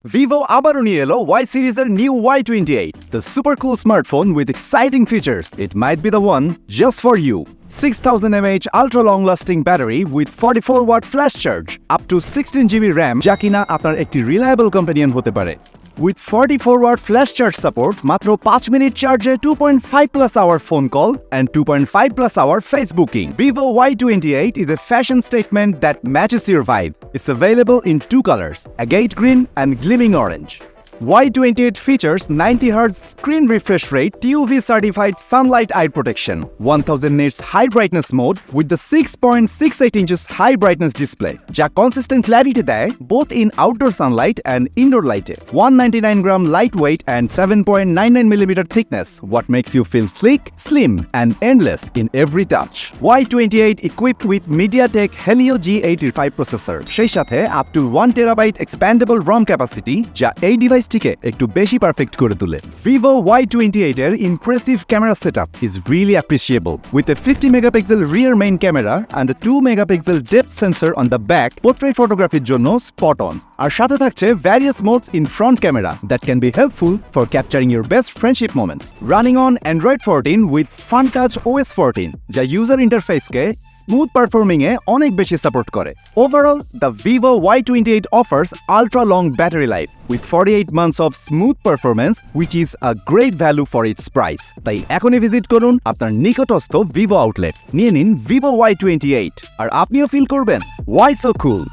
Vivo আবারও নিয়ে এলো Y series new Y28, the super cool smartphone with exciting features. It might be the one just for you. 6000 mAh ultra long lasting battery with 44-watt flash charge, up to 16GB RAM, যা কিনা আপনার একটি reliable companion হতে পারে. With 44-watt flash charge support, মাত্র 5 minute চার্জে 2.5+ hour phone call and 2.5+ hour Facebooking. Vivo Y28 is a fashion statement that matches your vibe. It's available in two colors, agate green and gleaming orange. Y28 features 90Hz screen refresh rate, TUV certified sunlight eye protection, 1000 nits high brightness mode with the 6.68 inches high brightness display, যা consistent clarity দেয় both in outdoor sunlight and indoor light. 199 gram lightweight and 7.99mm thickness, what makes you feel sleek, slim and endless in every touch. Y28 equipped with MediaTek Helio G85 processor, সেই সাথে up to 1TB expandable ROM capacity, যা এই device একটু বেশি perfect করে তোলে। Vivo Y28 এর impressive camera setup is really appreciable. With a 50 megapixel rear main camera and a 2 megapixel depth sensor on the back, portrait photographyর জন্য spot on. আর সাথে থাকছে various modes in front camera that can be helpful for capturing your best friendship moments. Running on Android 14 with FunTouch OS 14, যা user interface কে smooth performing এ অনেক বেশি support করে। Overall, the Vivo Y28 offers ultra long battery life with 48 months of smooth performance, which is a great value for its price. তাই এখনই visit করুন আপনার নিকটস্থ Vivo outlet, নিয়ে নিন Vivo Y28 আর আপনিও ফিল করবেন why so cool.